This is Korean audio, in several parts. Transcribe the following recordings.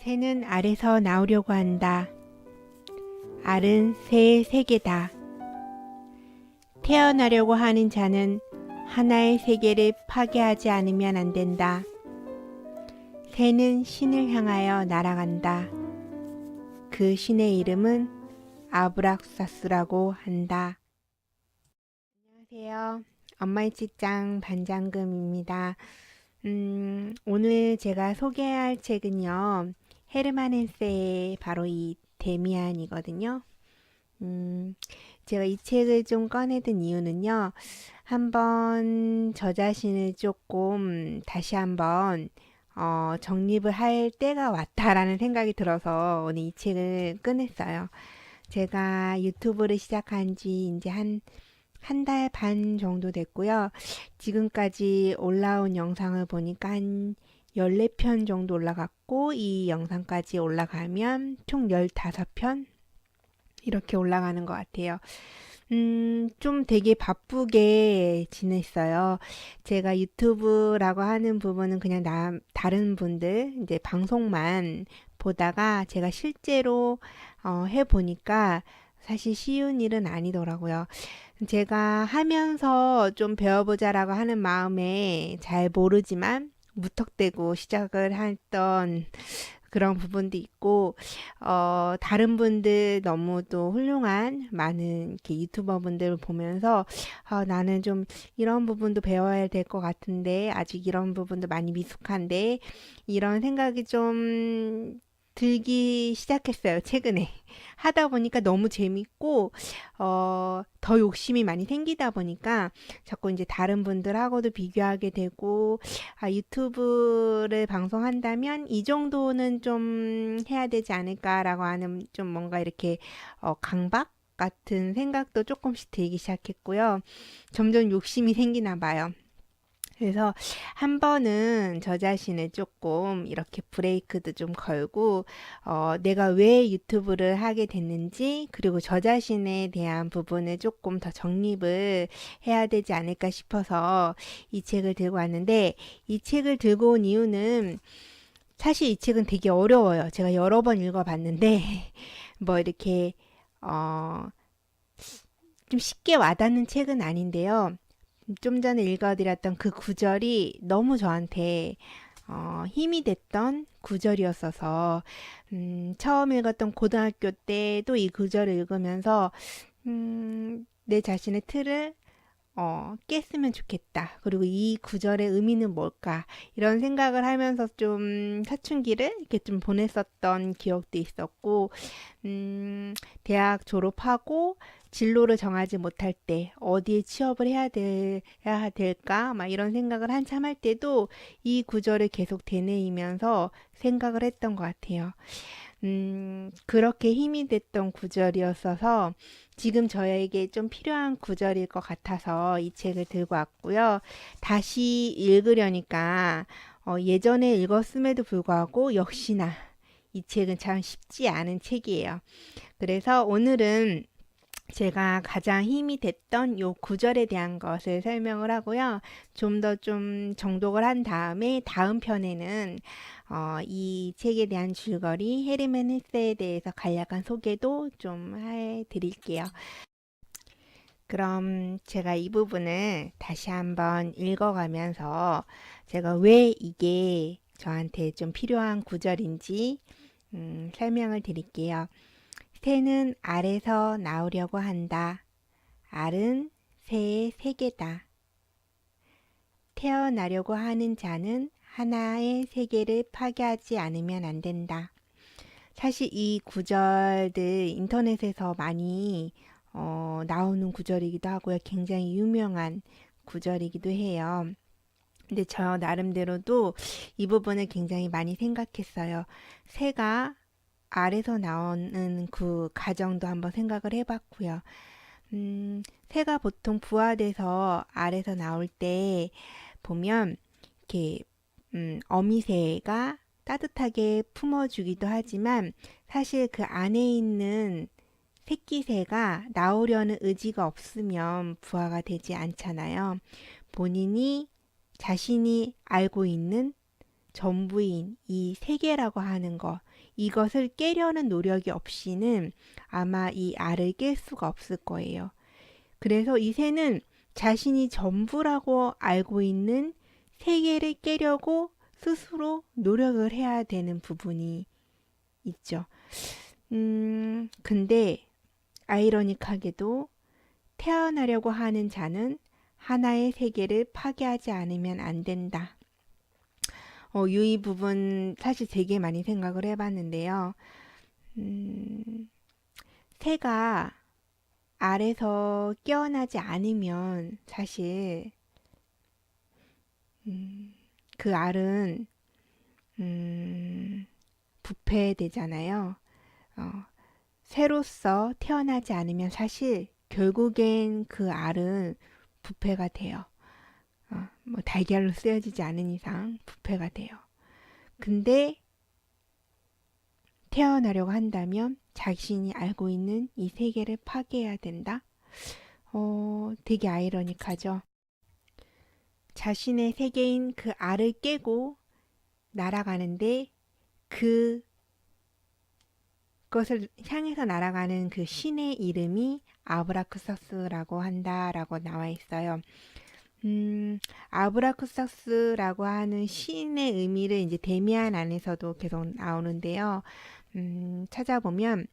새는 알에서 나오려고 한다. 알은 새의 세계다. 태어나려고 하는 자는 하나의 세계를 파괴하지 않으면 안 된다. 새는 신을 향하여 날아간다. 그 신의 이름은 아브락사스라고 한다. 안녕하세요. 엄마의 책장 반장금입니다. 오늘 제가 소개할 책은요, 헤르만 헨세의 바로 이 데미안이거든요. 제가 이 책을 좀 꺼내든 이유는요, 한번 저 자신을 조금 다시 한번 정립을 할 때가 왔다라는 생각이 들어서 오늘 이 책을 꺼냈어요. 제가 유튜브를 시작한 지 이제 한 달 반 정도 됐고요. 지금까지 올라온 영상을 보니까 한 14편 정도 올라갔고, 이 영상까지 올라가면 총 15편? 이렇게 올라가는 것 같아요. 좀 되게 바쁘게 지냈어요. 제가 유튜브라고 하는 부분은 그냥 다른 분들, 이제 방송만 보다가 제가 실제로 해보니까 사실 쉬운 일은 아니더라고요. 제가 하면서 좀 배워보자라고 하는 마음에 잘 모르지만 무턱대고 시작을 했던 그런 부분도 있고, 다른 분들 너무 또 훌륭한 많은 이렇게 유튜버 분들을 보면서, 나는 좀 이런 부분도 배워야 될 것 같은데, 아직 이런 부분도 많이 미숙한데, 이런 생각이 좀 들기 시작했어요, 최근에. 하다 보니까 너무 재밌고, 더 욕심이 많이 생기다 보니까 자꾸 이제 다른 분들하고도 비교하게 되고, 유튜브를 방송한다면 이 정도는 좀 해야 되지 않을까라고 하는 좀 뭔가 이렇게 강박 같은 생각도 조금씩 들기 시작했고요. 점점 욕심이 생기나 봐요. 그래서 한 번은 저 자신을 조금 이렇게 브레이크도 좀 걸고, 내가 왜 유튜브를 하게 됐는지, 그리고 저 자신에 대한 부분을 조금 더 정립을 해야 되지 않을까 싶어서 이 책을 들고 왔는데, 이 책을 들고 온 이유는 사실 이 책은 되게 어려워요. 제가 여러 번 읽어봤는데, 뭐 이렇게, 좀 쉽게 와닿는 책은 아닌데요. 좀 전에 읽어드렸던 그 구절이 너무 저한테 힘이 됐던 구절이었어서 처음 읽었던 고등학교 때도 이 구절을 읽으면서 내 자신의 틀을 깼으면 좋겠다. 그리고 이 구절의 의미는 뭘까? 이런 생각을 하면서 좀 사춘기를 이렇게 좀 보냈었던 기억도 있었고, 대학 졸업하고 진로를 정하지 못할 때 어디에 취업을 해야 될까? 막 이런 생각을 한참 할 때도 이 구절을 계속 되뇌이면서 생각을 했던 것 같아요. 그렇게 힘이 됐던 구절이었어서 지금 저에게 좀 필요한 구절일 것 같아서 이 책을 들고 왔고요. 다시 읽으려니까 예전에 읽었음에도 불구하고 역시나 이 책은 참 쉽지 않은 책이에요. 그래서 오늘은 제가 가장 힘이 됐던 요 구절에 대한 것을 설명을 하고요. 좀 더 좀 정독을 한 다음에 다음 편에는 이 책에 대한 줄거리, 헤르만 헤세에 대해서 간략한 소개도 좀 해드릴게요. 그럼 제가 이 부분을 다시 한번 읽어가면서 제가 왜 이게 저한테 좀 필요한 구절인지 설명을 드릴게요. 새는 알에서 나오려고 한다. 알은 새의 세계다. 태어나려고 하는 자는 하나의 세계를 파괴하지 않으면 안 된다. 사실 이 구절들 인터넷에서 많이 나오는 구절이기도 하고요. 굉장히 유명한 구절이기도 해요. 근데 저 나름대로도 이 부분을 굉장히 많이 생각했어요. 새가 알에서 나오는 그 과정도 한번 생각을 해봤고요. 새가 보통 부화돼서 알에서 나올 때 보면 이렇게 어미새가 따뜻하게 품어주기도 하지만 사실 그 안에 있는 새끼새가 나오려는 의지가 없으면 부화가 되지 않잖아요. 본인이 자신이 알고 있는 전부인 이 세계라고 하는 것, 이것을 깨려는 노력이 없이는 아마 이 알을 깰 수가 없을 거예요. 그래서 이 새는 자신이 전부라고 알고 있는 세계를 깨려고 스스로 노력을 해야 되는 부분이 있죠. 근데 아이러니하게도 태어나려고 하는 자는 하나의 세계를 파괴하지 않으면 안 된다. 이 부분 사실 되게 많이 생각을 해봤는데요. 새가 알에서 깨어나지 않으면 사실 그 알은 부패되잖아요. 새로서 태어나지 않으면 사실 결국엔 그 알은 부패가 돼요. 뭐 달걀로 쓰여지지 않은 이상 부패가 돼요. 근데 태어나려고 한다면 자신이 알고 있는 이 세계를 파괴해야 된다? 되게 아이러니하죠. 자신의 세계인 그 알을 깨고 날아가는데 그것을 향해서 날아가는 그 신의 이름이 아브라크사스라고 한다라고 나와 있어요. 아브라크사스라고 하는 신의 의미를 이제 데미안 안에서도 계속 나오는데요. 찾아보면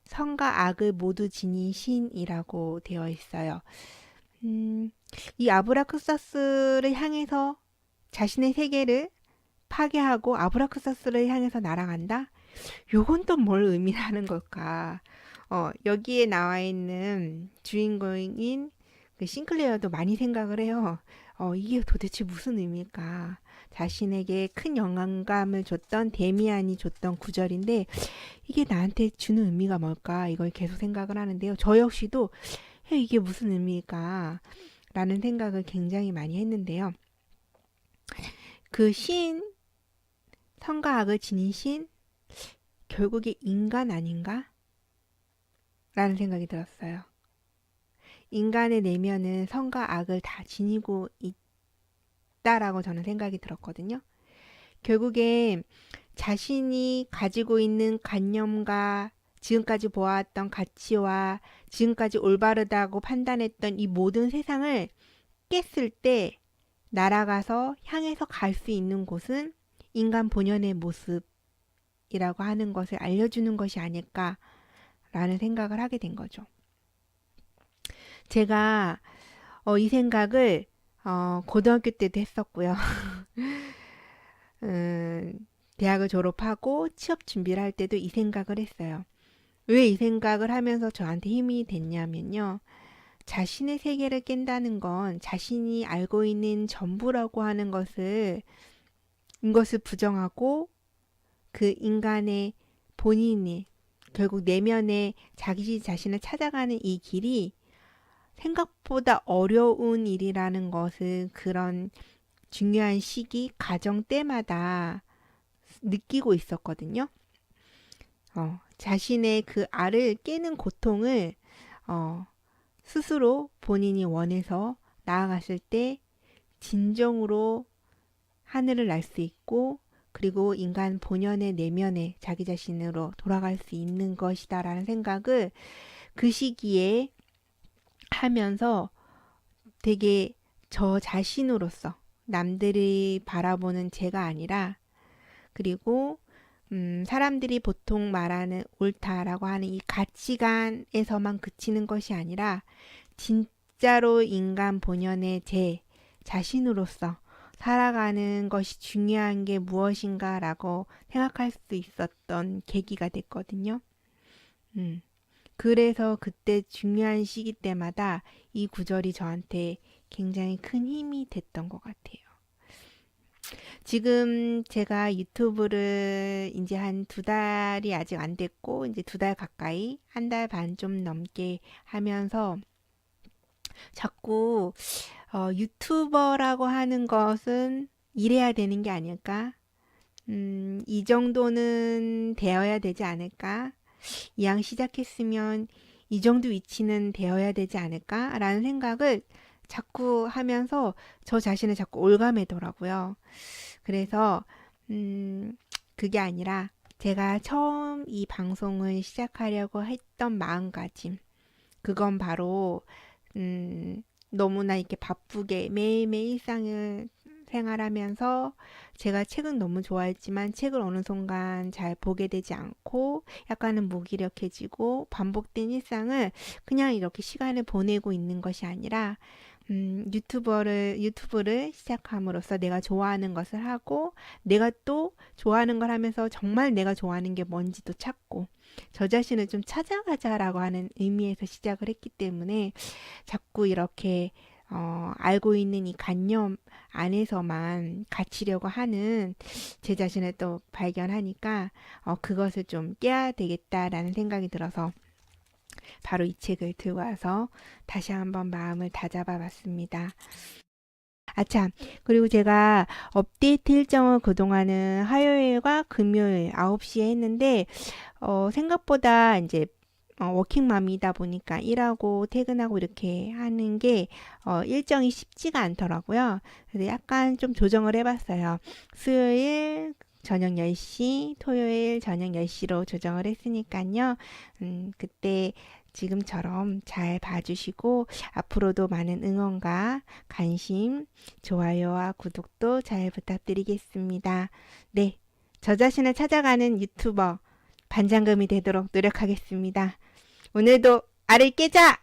선과 악을 모두 지닌 신이라고 되어 있어요. 이 아브라크사스를 향해서 자신의 세계를 파괴하고 아브라크사스를 향해서 날아간다? 요건 또 뭘 의미하는 걸까? 여기에 나와 있는 주인공인 그 싱클레어도 많이 생각을 해요. 이게 도대체 무슨 의미일까? 자신에게 큰 영감을 줬던 데미안이 줬던 구절인데 이게 나한테 주는 의미가 뭘까? 이걸 계속 생각을 하는데요. 저 역시도 이게 무슨 의미일까? 라는 생각을 굉장히 많이 했는데요. 그 신, 선과 악을 지닌 신, 결국에 인간 아닌가? 라는 생각이 들었어요. 인간의 내면은 선과 악을 다 지니고 있다라고 저는 생각이 들었거든요. 결국에 자신이 가지고 있는 관념과 지금까지 보아왔던 가치와 지금까지 올바르다고 판단했던 이 모든 세상을 깼을 때 날아가서 향해서 갈 수 있는 곳은 인간 본연의 모습이라고 하는 것을 알려주는 것이 아닐까라는 생각을 하게 된 거죠. 제가 이 생각을 고등학교 때도 했었고요. 대학을 졸업하고 취업 준비를 할 때도 이 생각을 했어요. 왜 이 생각을 하면서 저한테 힘이 됐냐면요. 자신의 세계를 깬다는 건 자신이 알고 있는 전부라고 하는 이것을 부정하고 그 인간의 본인이 결국 내면의 자기 자신을 찾아가는 이 길이 생각보다 어려운 일이라는 것을 그런 중요한 시기, 가정 때마다 느끼고 있었거든요. 자신의 그 알을 깨는 고통을 스스로 본인이 원해서 나아갔을 때 진정으로 하늘을 날 수 있고 그리고 인간 본연의 내면에 자기 자신으로 돌아갈 수 있는 것이다라는 생각을 그 시기에 하면서 되게 저 자신으로서 남들이 바라보는 제가 아니라 그리고 사람들이 보통 말하는 옳다라고 하는 이 가치관에서만 그치는 것이 아니라 진짜로 인간 본연의 제 자신으로서 살아가는 것이 중요한 게 무엇인가라고 생각할 수 있었던 계기가 됐거든요. 그래서 그때 중요한 시기 때마다 이 구절이 저한테 굉장히 큰 힘이 됐던 것 같아요. 지금 제가 유튜브를 이제 한 2달이 아직 안 됐고, 이제 2달 가까이, 1달 반 좀 넘게 하면서 자꾸 유튜버라고 하는 것은 이래야 되는 게 아닐까? 이 정도는 되어야 되지 않을까? 이왕 시작했으면 이 정도 위치는 되어야 되지 않을까? 라는 생각을 자꾸 하면서 저 자신을 자꾸 올가매더라고요. 그래서 그게 아니라 제가 처음 이 방송을 시작하려고 했던 마음가짐. 그건 바로 너무나 이렇게 바쁘게 매일매일 일상을 생활하면서 제가 책은 너무 좋아했지만 책을 어느 순간 잘 보게 되지 않고 약간은 무기력해지고 반복된 일상을 그냥 이렇게 시간을 보내고 있는 것이 아니라 유튜브를 시작함으로써 내가 좋아하는 것을 하고 내가 또 좋아하는 걸 하면서 정말 내가 좋아하는 게 뭔지도 찾고 저 자신을 좀 찾아가자라고 하는 의미에서 시작을 했기 때문에 자꾸 이렇게 알고 있는 이 관념 안에서만 갇히려고 하는 제 자신을 또 발견하니까 그것을 좀 깨야 되겠다라는 생각이 들어서 바로 이 책을 들고 와서 다시 한번 마음을 다잡아 봤습니다. 아참, 그리고 제가 업데이트 일정을 그동안은 화요일과 금요일 9시에 했는데, 생각보다 이제 워킹맘이다 보니까 일하고 퇴근하고 이렇게 하는 게 일정이 쉽지가 않더라고요. 그래서 약간 좀 조정을 해봤어요. 수요일 저녁 10시, 토요일 저녁 10시로 조정을 했으니까요. 그때 지금처럼 잘 봐주시고 앞으로도 많은 응원과 관심, 좋아요와 구독도 잘 부탁드리겠습니다. 네, 저 자신을 찾아가는 유튜버 반장금이 되도록 노력하겠습니다. 오늘도 알을 깨자!